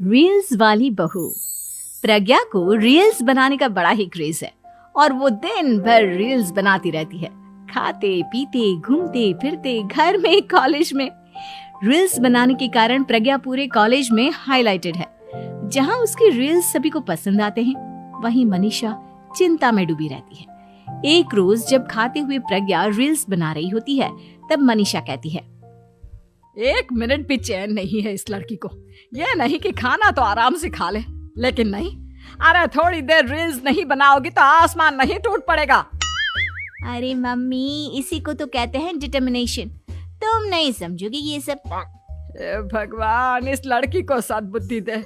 Reels वाली बहू। प्रज्ञा को रील्स बनाने का बड़ा ही क्रेज है और वो दिन भर रील्स बनाती रहती है। खाते पीते घूमते फिरते घर में कॉलेज में रील्स बनाने के कारण प्रज्ञा पूरे कॉलेज में हाईलाइटेड है। जहां उसकी रील्स सभी को पसंद आते हैं, वहीं मनीषा चिंता में डूबी रहती है। एक रोज जब खाते हुए प्रज्ञा रील्स बना रही होती है, तब मनीषा कहती है, 1 मिनट भी चैन नहीं है इस लड़की को। ये नहीं कि खाना तो आराम से खा ले, लेकिन नहीं, अरे थोड़ी देर रील्स नहीं बनाओगी तो आसमान नहीं टूट पड़ेगा। अरे मम्मी, इसी को तो कहते हैं डिटर्मिनेशन। तुम नहीं समझोगी ये सब। भगवान, इस लड़की को सद्बुद्धि दे।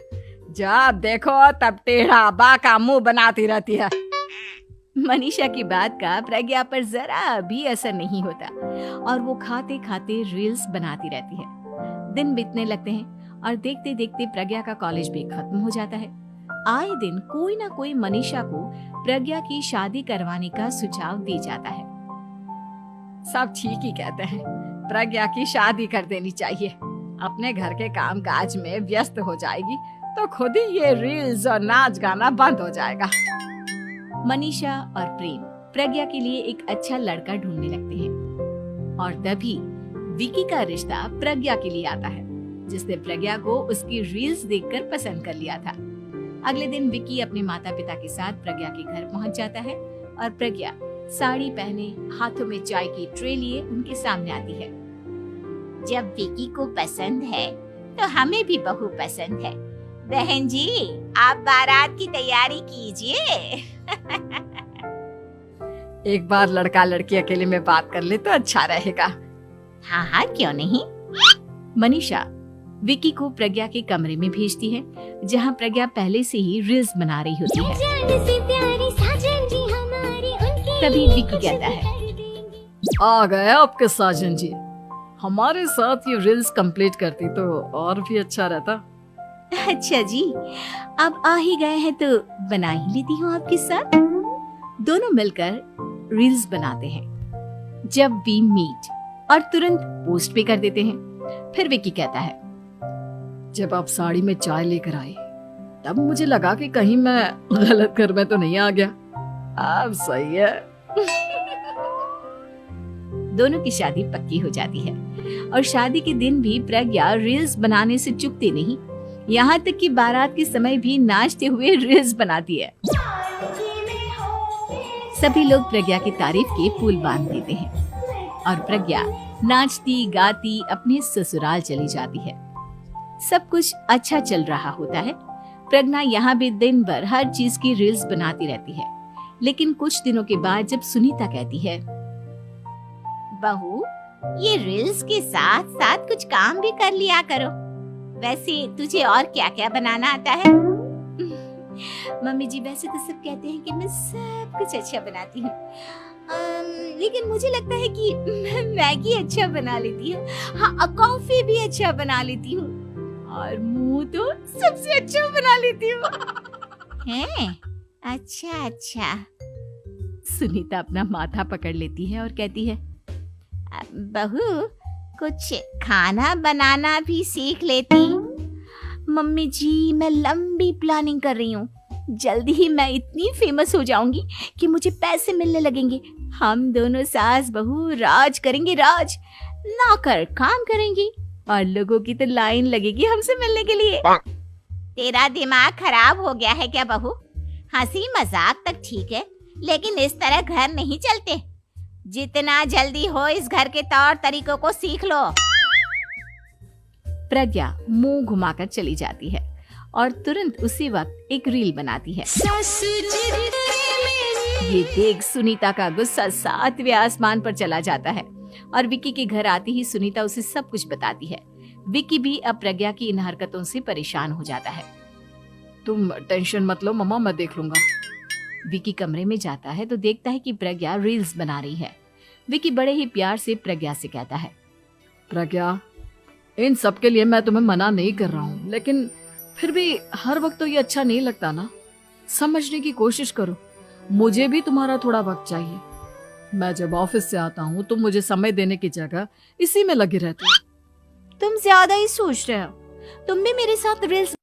जब देखो तब टेढ़ा बाका मुंह बनाती रहती है। मनीषा की बात का प्रज्ञा पर जरा भी असर नहीं होता और वो खाते खाते रील्स बनाती रहती है। दिन बीतने लगते हैं और देखते देखते प्रज्ञा का कॉलेज भी खत्म हो जाता है। आए दिन कोई ना कोई मनीषा को प्रज्ञा की शादी करवाने का सुझाव दे जाता है। सब ठीक ही कहते हैं, प्रज्ञा की शादी कर देनी चाहिए। अपने घर के काम काज में व्यस्त हो जाएगी तो खुद ही ये रील्स और नाच गाना बंद हो जाएगा। मनीषा और प्रेम प्रज्ञा के लिए एक अच्छा लड़का ढूंढने लगते हैं और तभी विकी का रिश्ता प्रज्ञा के लिए आता है, जिसने प्रज्ञा को उसकी रील्स देखकर पसंद कर लिया था। अगले दिन विकी अपने माता पिता के साथ प्रज्ञा के घर पहुंच जाता है और प्रज्ञा साड़ी पहने हाथों में चाय की ट्रे लिए उनके सामने आती है। जब विकी को पसंद है तो हमें भी बहू पसंद है। बहन जी, आप बारात की तैयारी कीजिए। एक बार लड़का लड़की अकेले में बात कर ले तो अच्छा रहेगा। हाँ हाँ, क्यों नहीं। मनीषा विकी को प्रज्ञा के कमरे में भेजती है, जहां प्रज्ञा पहले से ही रील्स बना रही होती है। तभी विकी कहता है, आ गए आपके साजन जी। हमारे साथ ये रील्स कंप्लीट करती तो और भी अच्छा रहता। अच्छा जी, अब आ ही गए हैं तो बना ही लेती हूँ आपके साथ। दोनों मिलकर रील्स बनाते हैं। जब वी मीट और तुरंत पोस्ट भी कर देते हैं। फिर विकी कहता है, जब आप साड़ी में चाय लेकर आए तब मुझे लगा कि कहीं मैं गलत घर में तो नहीं आ गया। अब सही है। दोनों की शादी पक्की हो जाती है और शादी के दिन भी प्रज्ञा रील्स बनाने से चूकती नहीं। यहाँ तक कि बारात के समय भी नाचते हुए रील्स बनाती है। सभी लोग प्रज्ञा की तारीफ के पुल बांध देते हैं और प्रज्ञा नाचती गाती अपने ससुराल चली जाती है। सब कुछ अच्छा चल रहा होता है। प्रज्ञा यहाँ भी दिन भर हर चीज की रील्स बनाती रहती है। लेकिन कुछ दिनों के बाद जब सुनीता कहती है, बहू, ये रील्स के साथ साथ कुछ काम भी कर लिया करो। वैसे तुझे और क्या क्या बनाना आता है? मम्मी जी, वैसे तो सब कहते हैं कि मैं सब कुछ अच्छा बनाती हूँ, लेकिन मुझे लगता है कि मैं मैगी अच्छा बना लेती हूँ। हाँ, कॉफी भी अच्छा बना लेती हूँ और मुंह तो सबसे अच्छा बना लेती हूँ। हैं? अच्छा अच्छा। सुनीता अपना माथा पकड़ लेती है और कहती है, बहू, कुछ खाना बनाना भी सीख लेती। मम्मी जी, मैं लंबी प्लानिंग कर रही हूँ। जल्दी ही मैं इतनी फेमस हो जाऊंगी कि मुझे पैसे मिलने लगेंगे। हम दोनों सास बहू राज करेंगे, राज। नौकर काम करेंगे और लोगों की तो लाइन लगेगी हमसे मिलने के लिए। तेरा दिमाग खराब हो गया है क्या बहू? हंसी मजाक तक ठीक है, लेकिन इस तरह घर नहीं चलते। जितना जल्दी हो इस घर के तौर तरीकों को सीख लो। प्रज्ञा मुंह घुमाकर चली जाती है और तुरंत उसी वक्त एक रील बनाती है। ये देख सुनीता का गुस्सा 7वें आसमान पर चला जाता है और विकी के घर आती ही सुनीता उसे सब कुछ बताती है। विकी भी अब प्रज्ञा की इन हरकतों से परेशान हो जाता है। तुम टेंशन मत लो मम्मा, मैं देख लूंगा। विकी कमरे में जाता है तो देखता है कि प्रज्ञा रील्स बना रही है। विकी बड़े ही प्यार से प्रज्ञा से कहता है, प्रज्ञा, इन सब के लिए मैं तुम्हें मना नहीं कर रहा हूँ, लेकिन फिर भी हर वक्त तो ये अच्छा नहीं लगता ना। समझने की कोशिश करो, मुझे भी तुम्हारा थोड़ा वक्त चाहिए। मैं जब ऑफिस से आता हूँ तो मुझे समय देने की जगह इसी में लगी रहती है। तुम ज्यादा ही सोच रहे हो। तुम भी मेरे साथ रील्स